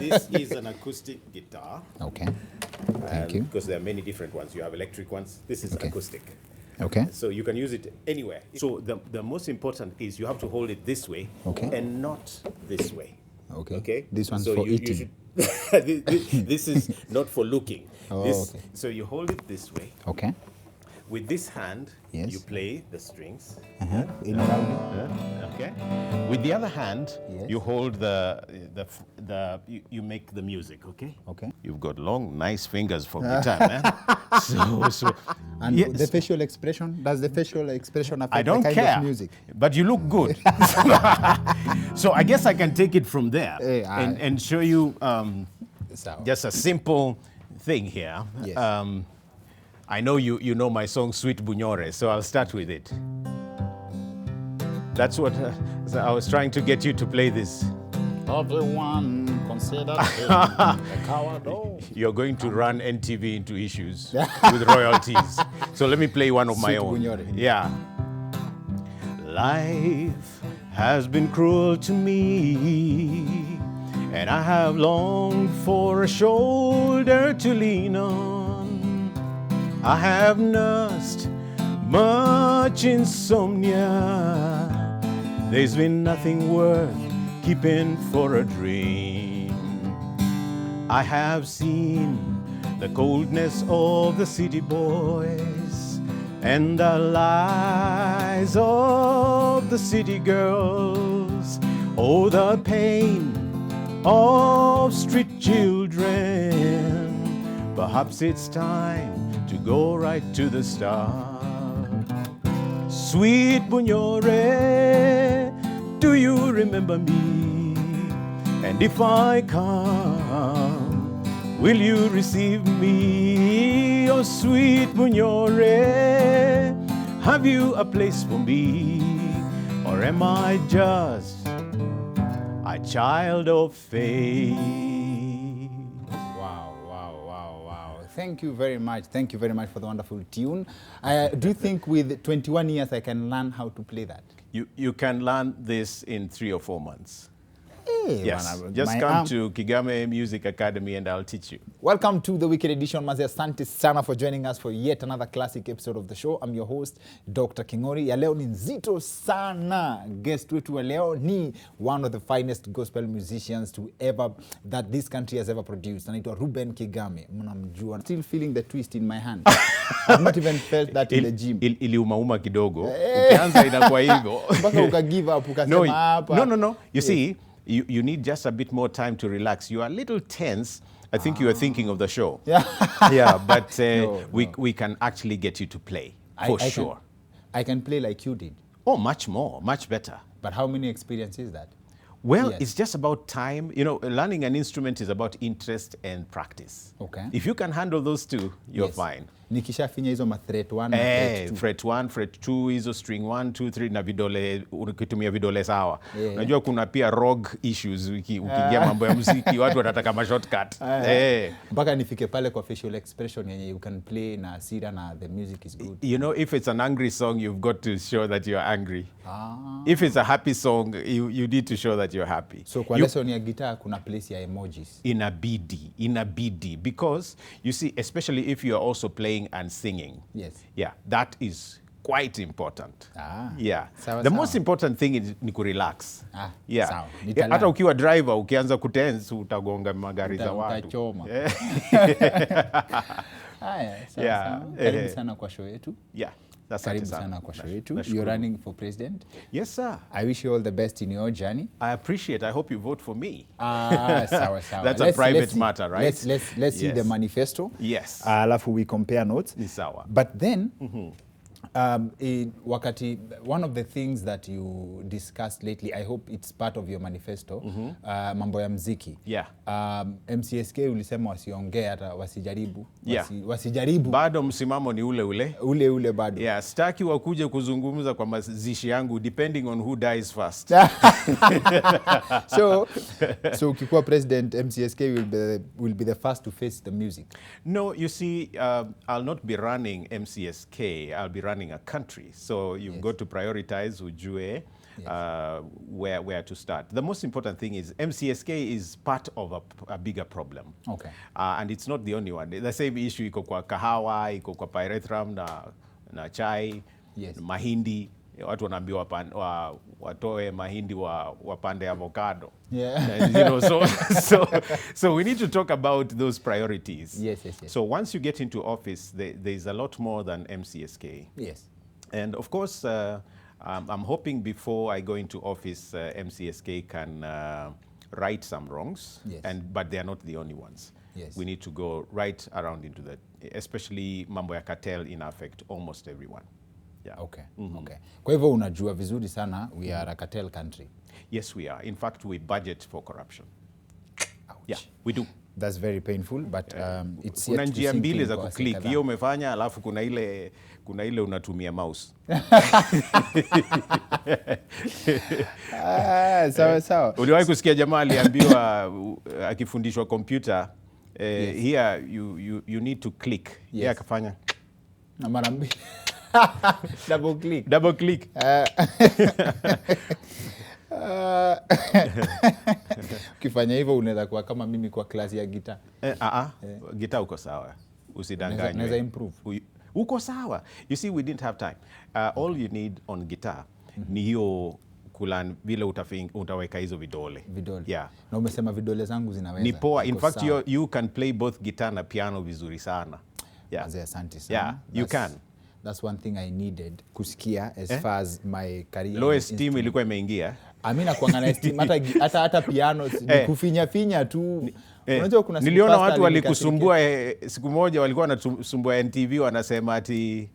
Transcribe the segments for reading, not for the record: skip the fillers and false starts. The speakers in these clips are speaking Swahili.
This is an acoustic guitar. Okay. Thank you. Because there are many different ones. You have electric ones. This is acoustic. Okay. So you can use it anywhere. So the most important is you have to hold it this way and not this way. Okay. Okay. This one's for eating. This is not for looking. Okay. So you hold it this way. Okay. With this hand, Yes. you play the strings. In around. Okay. With the other hand, Yes. you hold you make the music. Okay. Okay. You've got long, nice fingers for guitar, man. So. And Yes. the facial expression, does the facial expression affect I don't the kind care, of music? but you look good. So I guess I can take it from there and show you just a simple thing here. Yes. I know you know my song Sweet Bunyore, so I'll start with it. That's what so I was trying to get you to play this. Everyone considered him a coward. You're going to run NTV into issues with royalties. So let me play one of my Sweet own. Bunyore. Yeah. Life has been cruel to me, and I have longed for a shoulder to lean on. I have nursed much insomnia. There's been nothing worth keeping for a dream. I have seen the coldness of the city boys and the lies of the city girls. Oh, the pain of street children. Perhaps it's time to go right to the start. Sweet Bunyore, do you remember me? And if I come, will you receive me? Oh, sweet Bunyore, have you a place for me? Or am I just a child of faith? Wow. Thank you very much. Thank you very much for the wonderful tune. Do you think with 21 years I can learn how to play that? You can learn this in 3 or 4 months. Hey, Yes, just come to Kigame Music Academy and I'll teach you. Welcome to the Weekend Edition. Mazi, asante sana for joining us for yet another classic episode of the show. I'm your host, Dr. Kingori. Ya leo ni nzito sana. Guest wetu wa leo ni one of the finest gospel musicians that this country has ever produced. Anaitwa Reuben Kigame. Mnamjua. Still feeling the twist in my hand. I've not even felt that in the gym. Iliumauma kidogo. Ukianza inakuwa hivyo. Mpaka uka give up, ukasema hapa. No. You see, you need just a bit more time to relax. You are a little tense. I think you are thinking of the show. Yeah, but we can actually get you to play, for sure. I can play like you did. Oh, much more, much better. But how many experience is that? Well, Yes. it's just about time. You know, learning an instrument is about interest and practice. Okay. If you can handle those two, you're Yes. fine. Nikishafinya hizo ma threat 1 na threat 2. Fret 1, fret 2, hizo string 1, 2, 3 na vidole, ukitumia vidole sawa. Yeah. Unajua kuna pia rogue issues ukiingia mambo ya muziki, watu wanataka ma shortcut. Mpaka nifike pale kwa facial expression yenye you can play na hasira na the music is good. You know, if it's an angry song, you've got to show that you're angry. If it's a happy song, you need to show that you're happy. So kwa lesson ya guitar kuna place ya emojis. Inabidi, because you see, especially if you are also playing and singing. Yes. Yeah, that is quite important. Yeah. Sawa, The sawa. most important thing is ni kurelax. Sawa. Hata ukiwa driver ukianza kutense utagonga magari za watu. Utachoma. Haya, sawa. Yeah. Sawa. Karibu sana kwa show yetu. Yeah. Karibu sana kwa show yetu. Nashukuru. You're running for president. Yes, sir. I wish you all the best in your journey. I appreciate. I hope you vote for me. Sawa. That's a private matter, right? Let's see the manifesto. Yes. Alafu we compare notes. Ni sawa. But then, wakati, one of the things that you discussed lately, I hope it's part of your manifesto, mambo ya mziki. Yeah. MCSK ulisema wasiongea hata wasijaribu. Yeah. Wasijaribu. Bado msimamo ni ule. Ule bado. Yeah, staki wakuje kuzungumza kwa mazishi yangu depending on who dies first. So ukikuwa president, MCSK will be the first to face the music. No, you see, I'll not be running MCSK. I'll be running running a country. So you've got to prioritize ujue where to start. The most important thing is MCSK is part of a bigger problem. Okay. And it's not the only one. The same issue iko kwa kahawa, iko kwa pyrethrum na chai, mahindi. Watu wanaambiwa watoe mahindi wapande avocado. So we need to talk about those priorities. Yes. So once you get into office, there's a lot more than MCSK. Yes. And of course, I'm hoping before I go into office, MCSK can right some wrongs. Yes. But they are not the only ones. Yes. We need to go right around into that, especially mambo ya cartel in affect almost everyone. Yeah. Okay. Okay. Kwa hivyo unajua vizuri sana we are a cartel country. Yes, we are. In fact, we budget for corruption. Ouch. Yeah, we do. That's very painful, but it's yet kuna to njia sink mbili in za kwa kuclick. kadhaa. Hiyo umefanya, alafu kuna ile unatumia mouse. Sawa. Uliwahi kusikia jamaa aliambiwa akifundishwa computer here you need to click. Yeye akafanya na mara mbili. Double click. Ukifanya hivyo unaweza kuwa kama mimi kwa klasi ya gitaa. Gitaa uko sawa. Usidanganywe. Naweza improve. Uko sawa. You see, we didn't have time. All you need on guitar ni hiyo kulan vile utaweka hizo vidole. Yeah. Na umesema vidole zangu zinaweza. Ni poa. In fact, you can play both guitar na piano vizuri sana. Yeah. Asante sana. Yeah, you can. That's one thing I needed kusikia as far as my career. Low esteem ilikuwa imeingia. Amina kuangana esteem hata piano kufinya tu. Unajua kuna niliona watu walikusumbua siku moja walikuwa wanasumbua NTV wanasema ati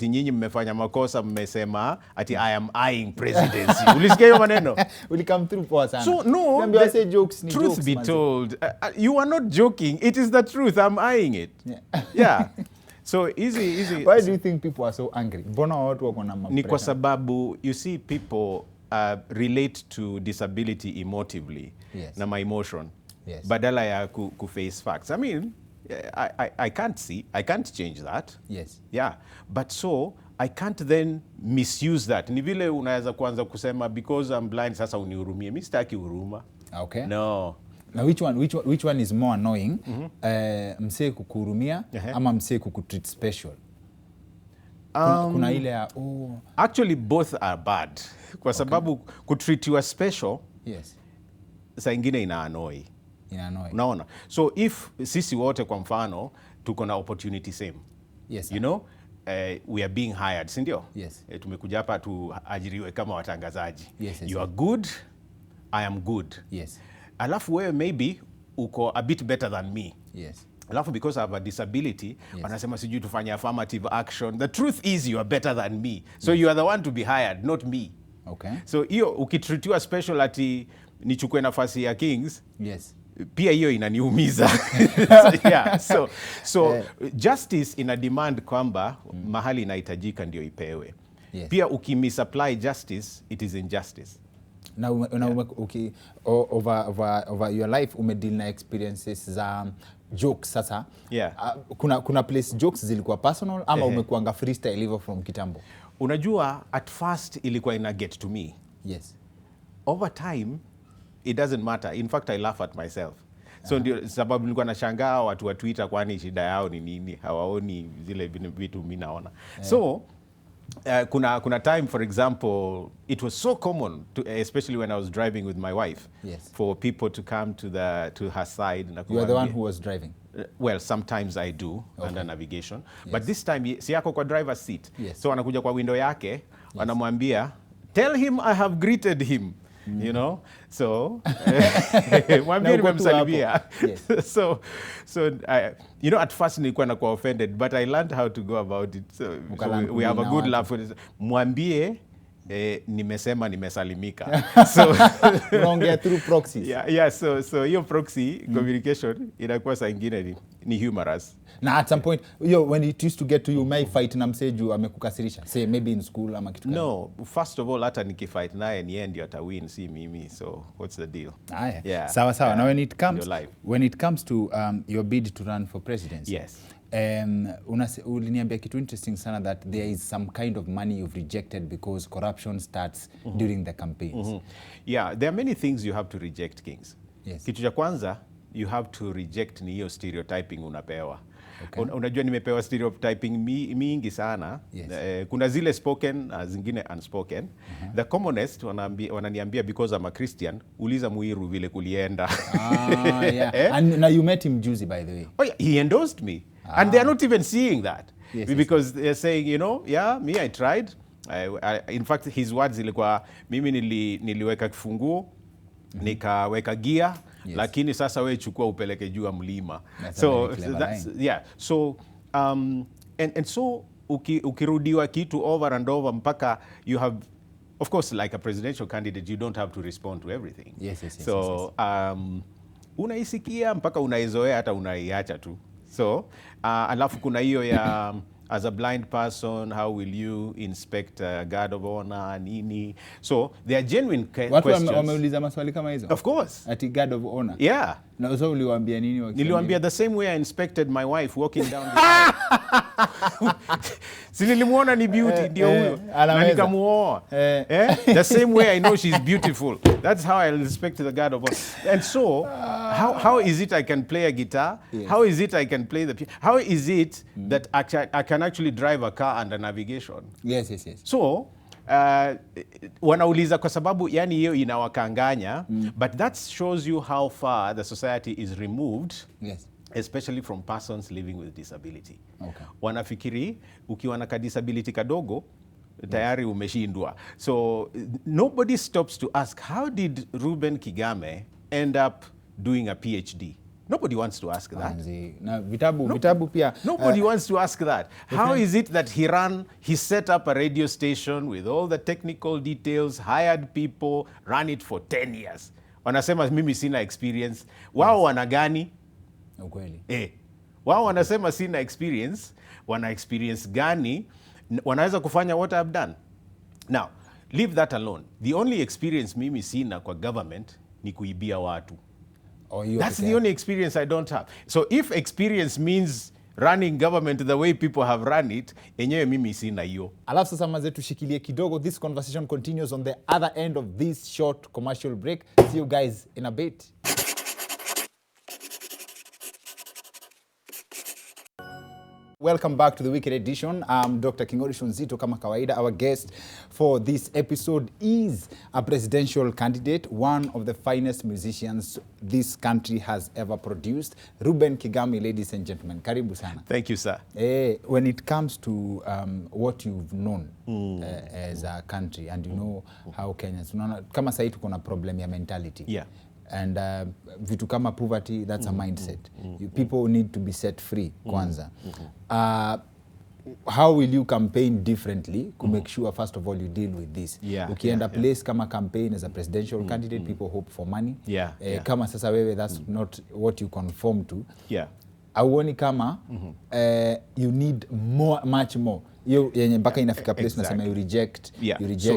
nyinyi mmefanya makosa, mmesema ati I am eyeing presidency. Ulisikia hiyo maneno? Will come through poa sana. So no, say jokes, truth jokes, be told, you are not joking. It is the truth. I'm eyeing it. Yeah. So easy. Why do you think people are so angry? Mbona watu wako na ni kwa sababu you see people relate to disability emotively. Na my emotion. Badala ya face facts. I mean, I can't change that. Yes. Yeah. But so I can't then misuse that. Ni vile unaweza kuanza kusema because I'm blind sasa unihurumie. Mimi sitaki huruma. Okay. No. Now which one is more annoying? Msee kukuhurumia ama msee kukutreat special? Kuna ile ya actually both are bad. Kwa sababu kutreatiwa special saa ingine ina annoy. Unaona? So if sisi wote kwa mfano tuko na opportunity same. Yes, you know, we are being hired, si ndio? Yes. Tumekuja hapa tuajiriwe kama watangazaji. Yes, you are good, I am good. Yes. Alafu wewe maybe uko a bit better than me. Yes. Alafu because I have a disability, wanasema sijui tufanye affirmative action. The truth is you are better than me. So you are the one to be hired, not me. Okay. So hiyo ukitreatiwa special ati nichukue nafasi ya Kings. Yes. Pia hiyo inaniumiza. So justice ina demand kwamba mahali inahitajika ndio ipewe. Yes. Pia ukimisapply justice, it is injustice. Na over your life umedeal na experiences za jokes sasa. Kuna place jokes zilikuwa personal ama umekuanga freestyle hivyo from kitambo? Unajua at first ilikuwa ina get to me. Yes. Over time it doesn't matter. In fact, I laugh at myself. So ndio sababu nilikuwa nashangaa watu wa Twitter kwani shida yao ni nini? Hawaoni zile vitu mimi naona. So kuna time, for example, it was so common especially when I was driving with my wife, for people to come to her side. You are the one who was driving? Well, sometimes I do under navigation. But this time si yako kwa driver's seat. So wanakuja kwa window yake, wanamwambia tell him I have greeted him. You know, so mwambie nimemsalimia. So you know, at first nilikuwa nakuwa offended, but I learned how to go about it. So we have a good laugh. Mwambie nimesema nimesalimika. So unaongea through proxies. So hiyo proxy communication inakuwa saa ingine ni humorous. Na at some point, when it used to get to you, may fight na mseju amekukasirisha, say maybe in school ama kitu. No, first of all hata nikifight naye ni yeye ndio atawin, si mimi. So what's the deal? Sawa. Now when it comes to your bid to run for presidency. Yes. Uliniambia kitu interesting sana that there is some kind of money you've rejected because corruption starts during the campaigns. Yeah, there are many things you have to reject, Kings. Yes. Kitu cha kwanza you have to reject ni hiyo stereotyping unapewa. Okay. Unajua nimepewa stereotyping mingi sana. Yes. Kuna zile spoken, zingine unspoken. The commonest wananiambia because I'm a Christian, uliza Muiru vile kulienda. Yeah. And now you met him juicy, by the way. Oh yeah, he endorsed me. And they're not even seeing that. Yes, because they're saying, you know, yeah, me I tried. In fact, his words ilikuwa mimi niliweka kifunguo, nikaweka gear. Yes. Lakini sasa wewe chukua upeleke juu ya mlima. So that's yeah. So and so ukirudiwa kitu over and over mpaka you have, of course, like a presidential candidate, you don't have to respond to everything. Yes. So unaisikia mpaka unaizoea hata unaiacha tu. So alafu kuna hiyo ya as a blind person, how will you inspect a guard of honor, nini? So there are genuine questions. Watu wameuliza maswali kama hizo? Of course. Ati guard of honor? Yeah. Na so uliwaambia nini wakati? Niliwaambia the same way I inspected my wife walking down si nilimuona ni beauty, ndio huyo. Na nikamuoa. The same way I know she's beautiful. That's how I respect the guard of honor. And so, how is it I can play a guitar? Yes. How is it I can play the piano? How is it that I can actually drive a car under navigation? Yes. So, wanauliza kwa sababu yani hiyo inawakanganya, but that shows you how far the society is removed. Yes. Especially from persons living with disability. Okay. Wanafikiri ukiwa na disability kadogo tayari umeshindwa. So nobody stops to ask, how did Reuben Kigame end up doing a PhD? Nobody wants to ask that. Na vitabu pia. Nobody wants to ask that. How is it that he set up a radio station with all the technical details, hired people, ran it for 10 years? Wanasema mimi sina experience. Wao wana gani? Ukweli. Wao wanasema sina experience. Wana experience gani? Wanaweza kufanya what I've done. Now, leave that alone. The only experience mimi sina kwa government ni kuibia watu. That's the only experience I don't have. So if experience means running government the way people have run it, enyewe mimi sina hiyo. Alafu sasa maze tushikilie kidogo. This conversation continues on the other end of this short commercial break. See you guys in a bit. Welcome back to the Weekend Edition. I'm Dr. Kingori Shunzito kama kawaida. Our guest for this episode is a presidential candidate, one of the finest musicians this country has ever produced, Reuben Kigame, ladies and gentlemen. Karibu sana. Thank you, sir. When it comes to what you've known as a country, and you know how Kenyans, kama sasa tuko na problem ya mentality. Yeah. And vitu kama poverty, that's a mindset. People need to be set free kwanza. How will you campaign differently to make sure, first of all, you deal with this? Ukienda place kama campaign as a presidential candidate, people hope for money. Kama sasa wewe, that's not what you conform to. Auoni kama you need much more. Hiyo yenye mpaka inafika place nasema you reject.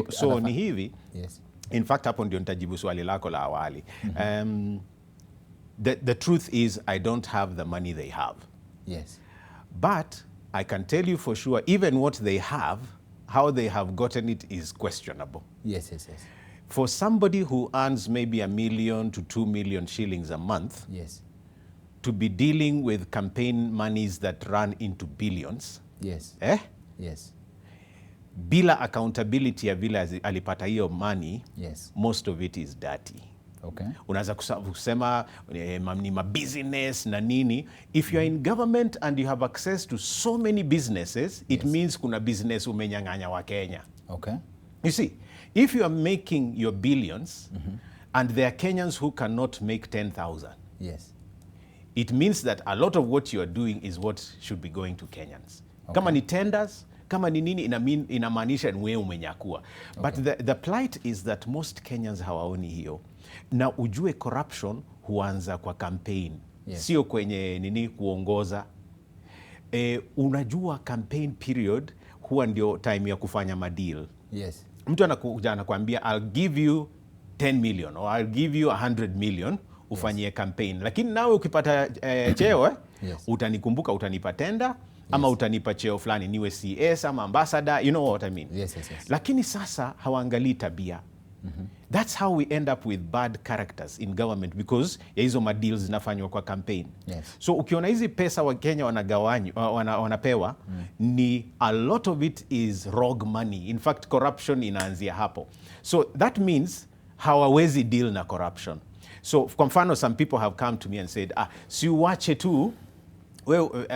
So ni hivi. Yes. In fact, hapo ndio nitajibu swali lako la awali. The truth is I don't have the money they have. Yes. But I can tell you for sure, even what they have, how they have gotten it is questionable. Yes. For somebody who earns maybe $1 million to 2 million shillings a month, yes, to be dealing with campaign monies that run into billions, yes, yes, bila accountability ya vile alipata hiyo money, yes, most of it is dirty. Okay. Unaweza kusema ni business na nini. If you are in government and you have access to so many businesses, it means kuna business umenyang'anya wa Kenya. Okay. You see, if you are making your billions and there are Kenyans who cannot make 10,000, yes, it means that a lot of what you are doing is what should be going to Kenyans. Okay. Kama ni tenders, kama ni nini inamaanisha wewe umenyakua. But the plight is that most Kenyans hawaoni hiyo. Na ujue corruption huanza kwa campaign. Yes. Sio kwenye nini kuongoza. Unajua campaign period huwa ndio time ya kufanya madeal. Yes. Mtu anakuja anakuambia I'll give you 10 million or I'll give you 100 million ufanyie campaign. Lakini nawe ukipata cheo utanikumbuka, utanipa tenda ama utanipa cheo fulani niwe CS ama ambassador, you know what I mean. Lakini sasa hawaangalii tabia. That's how we end up with bad characters in government because ya hizo madeals zinafanywa kwa campaign. So ukiona hizi pesa wa Kenya wanapewa ni a lot of it is rogue money. In fact, corruption inaanzia hapo. So that means hawawezi deal na corruption. So kwa mfano, some people have come to me and said, si uwache tu wewe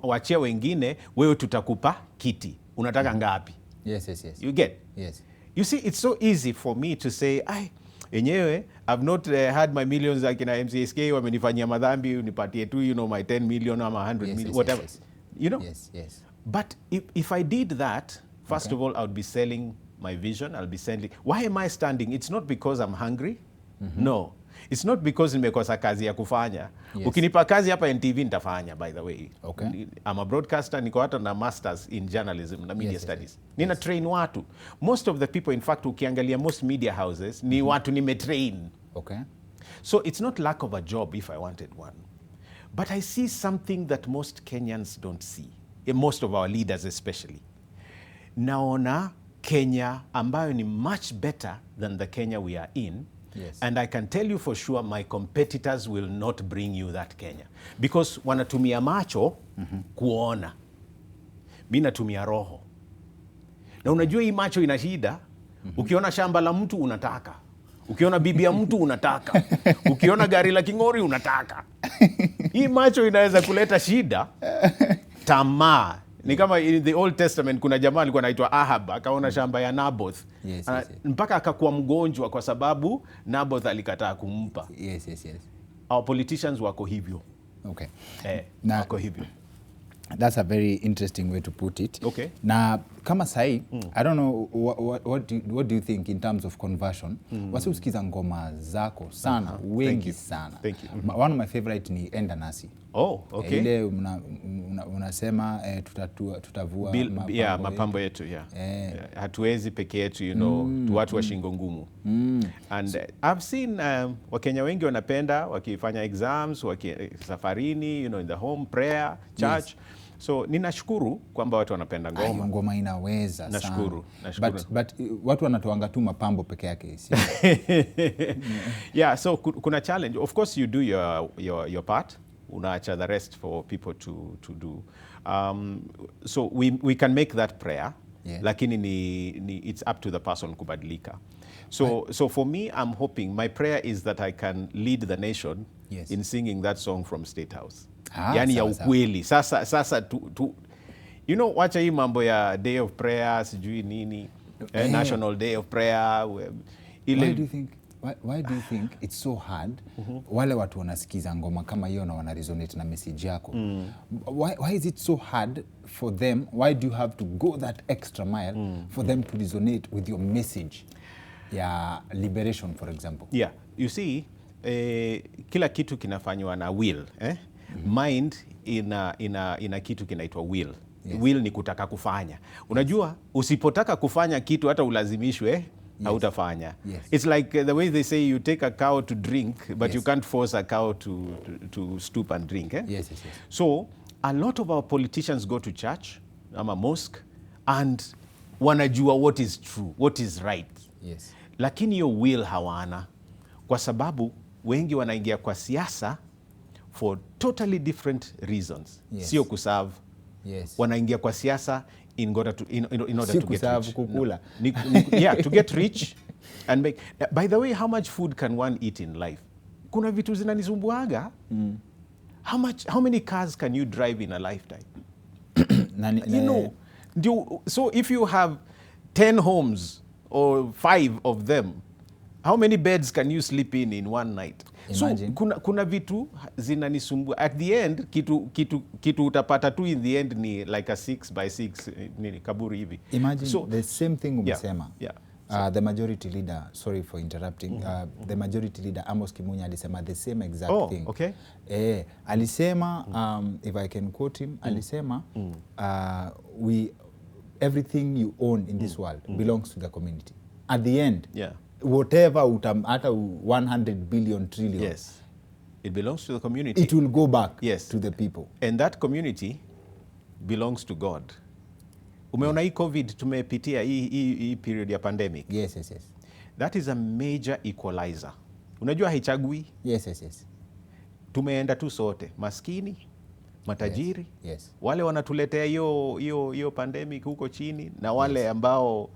wachia wengine, wewe tutakupa kiti. Unataka ngapi? You get? You see, it's so easy for me to say, enyewe, I've not had my millions like in MCSK, wamenifanyia madhambi, unipatie tu, you know, my 10 million or 100 million, whatever. You know? But if I did that, first of all, I would be selling my vision. I'll be selling. Why am I standing? It's not because I'm hungry. No. It's not because nimekosa kazi ya kufanya. Ukinipa kazi hapa NTV nitafanya, by the way. I'm a broadcaster, niko hata na masters in journalism na media studies. Nina train watu. Most of the people, in fact, ukiangalia most media houses, ni watu nimetrain. So it's not lack of a job if I wanted one. But I see something that most Kenyans don't see. Most of our leaders especially. Naona Kenya ambayo ni much better than the Kenya we are in. And I can tell you for sure my competitors will not bring you that Kenya. Because wanatumia macho kuona. Mimi natumia roho. Na unajua hii macho ina shida. Ukiona shamba la mtu unataka. Ukiona bibi ya mtu unataka. Ukiona gari la King'ori unataka. Hii macho inaweza kuleta shida. Tamaa. Ni kama in the Old Testament kuna jamaa alikuwa anaitwa Ahab, akaona shamba ya Naboth. Mpaka akakuwa mgonjwa kwa sababu Naboth alikataa kumpa. Our politicians wako hivyo. Wako hivyo. That's a very interesting way to put it. Na kama sahi, I don't know what do you think in terms of conversion? Wasi usikiza ngoma zako sana, wengi sana. One of my favorite ni Enda Nasi. Ile unasema tutavua mapambo yetu. Hatuwezi peke yetu, you know, watu wa shingo ngumu. And I've seen Wakenya wengi wanapenda wakifanya exams, safarini, you know, in the home prayer, church. So ninashukuru kwamba watu wanapenda ngoma. Ngoma inaweza nashukuru. But watu wanatoanga tu mapambo peke yake. So kuna challenge. Of course you do your part. Unaacha the rest for people to do. So we can make that prayer. Lakini it's up to the person kubadilika. So for me, I'm hoping, my prayer is that I can lead the nation in singing that song from State House. Yani ya ukweli. Sasa you know, wacha hii mambo ya Day of Prayer, sijui nini, National Day of Prayer. Why do you think it's so hard wale watu wanasikiza ngoma kama hiyo na wana resonate na message yako? Why is it so hard for them? Why do you have to go that extra mile for them to resonate with your message? Liberation, for example. You see, kila kitu kinafanywa na will. Mind ina kitu kinaitwa will. Will ni kutaka kufanya. Unajua, usipotaka kufanya kitu hata ulazimishwe, hautafanya. It's like the way they say you take a cow to drink, but you can't force a cow to stoop and drink. So a lot of our politicians go to church, ama mosque, and wanajua what is true, what is right. Lakini hiyo will hawana, kwa sababu wengi wanaingia kwa siasa for totally different reasons. Sio kuserve. Wanaingia kwa siasa in order to get rich. Kukula. To get rich and make. By the way, how much food can one eat in life? Kuna vitu zinanizumbuaga. How many cars can you drive in a lifetime? You know, so if you have 10 homes or 5 of them, how many beds can you sleep in one night? Imagine. So kuna vitu zinanisumbua. At the end, kitu utapata tu in the end ni like a 6x6 nini kaburi hivi. Imagine the same thing umesema. The majority leader, sorry for interrupting, the majority leader Amos Kimunya alisema the same exact thing. Alisema, if I can quote him, alisema, everything you own in this world belongs to the community. At the end, whatever hata 100 billion trillion, It belongs to the community. It will go back yes. to the people. And that community belongs to God. Umeona hii COVID tumepitia hii period ya pandemic. Yes, yes, yes. That is a major equalizer. Unajua haichagui. Yes, yes, yes. Tumeenda tu sote, maskini, matajiri, yes, yes. Wale wanatuletea hiyo pandemic huko chini na wale ambao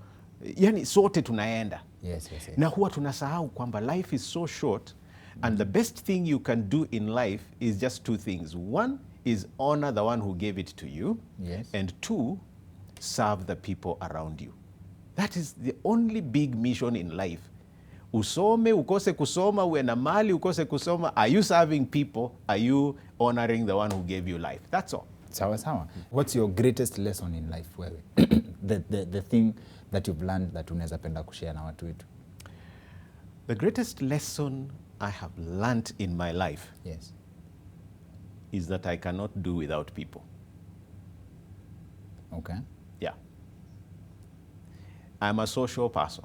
yani sote tunaenda. Yes, yes, yes. Na huwa tunasahau kwamba life is so short and the best thing you can do in life is just two things. One is honor the one who gave it to you. Yes. And two, serve the people around you. That is the only big mission in life. Usome, ukose kusoma, uwe na mali, ukose kusoma. Are you serving people? Are you honoring the one who gave you life? That's all. Sawa sawa. What's your greatest lesson in life, wewe? the thing that you've learned that unaweza penda kushare na watu wetu? The greatest lesson I have learned in my life, yes, is that I cannot do without people. Okay. Yeah. I'm a social person.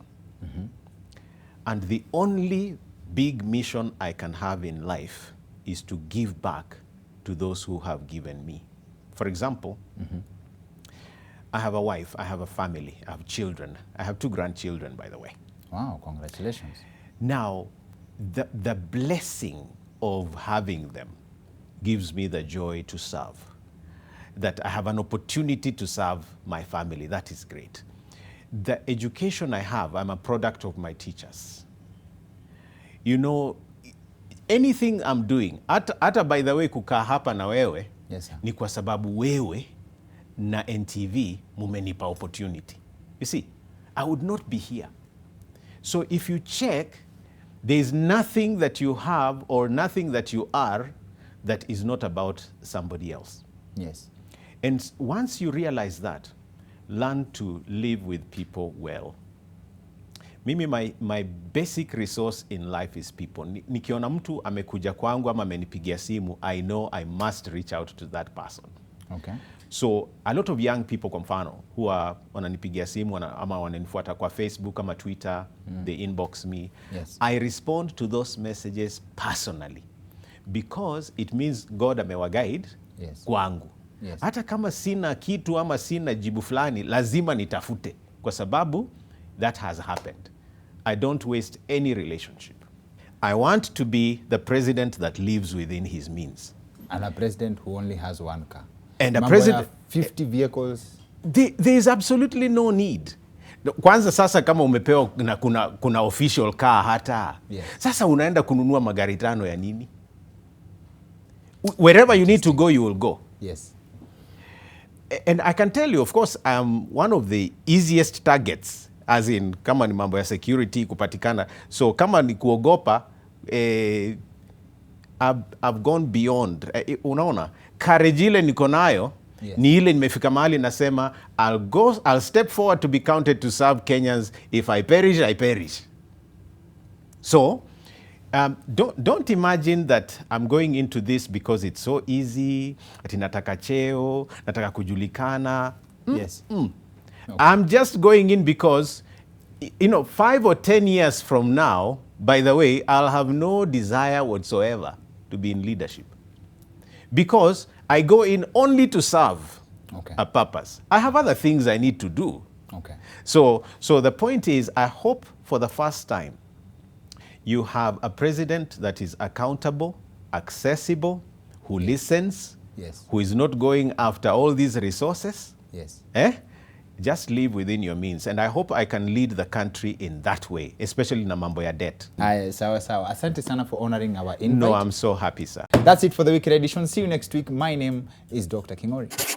And the only big mission I can have in life is to give back to those who have given me. For example, I have a wife, I have a family, I have children. I have 2 grandchildren, by the way. Wow, congratulations. Now, the blessing of having them gives me the joy to serve. That I have an opportunity to serve my family, that is great. The education I have, I'm a product of my teachers. You know, anything I'm doing, hata by the way kukaa hapa na wewe, yes, sir, ni kwa sababu wewe na NTV mumenipa opportunity. You see, I would not be here. So if you check, there is nothing that you have or nothing that you are that is not about somebody else. Yes. And once you realize that, learn to live with people well. Mimi, my basic resource in life is people. Nikiona mtu amekuja kwangu ama amenipigia simu, I know I must reach out to that person. Okay. So a lot of young people kwa mfano huwa wananipigia simu ama wananifuata kwa Facebook ama Twitter, they inbox me. Yes. I respond to those messages personally because it means God amewaguide Yes. kwangu. Yes. Hata kama sina kitu ama sina jibu fulani, lazima nitafute kwa sababu that has happened. I don't waste any relationship. I want to be the president that lives within his means. And a president who only has 1 car. And a president 50 vehicles. There is absolutely no need. Kwanza sasa kama umepewa na kuna official car hata. Yes. Sasa unaenda kununua magari 5 ya nini? Wherever you need to go, you will go. Yes. And I can tell you, of course, I'm one of the easiest targets, as in kama ni mambo ya security kupatikana. So kama ni kuogopa, I've gone beyond. Unaona, courage ile niko nayo, yes, ni ile nimefika mahali nasema, I'll step forward to be counted to serve Kenyans. If I perish, I perish. So, don't imagine that I'm going into this because it's so easy, ati nataka cheo, nataka kujulikana. Yes. Okay. I'm just going in because, 5 or 10 years from now, by the way, I'll have no desire whatsoever to be in leadership. Because I go in only to serve, okay, a purpose. I have other things I need to do. Okay. So the point is, I hope for the first time, you have a president that is accountable, accessible, who listens, yes, who is not going after all these resources. Yes. Just live within your means. And I hope I can lead the country in that way, especially na mambo ya debt. Sawa sawa. Asante sana for honoring our invite. No, I'm so happy, sir. That's it for the weekend edition. See you next week. My name is Dr. Kingori.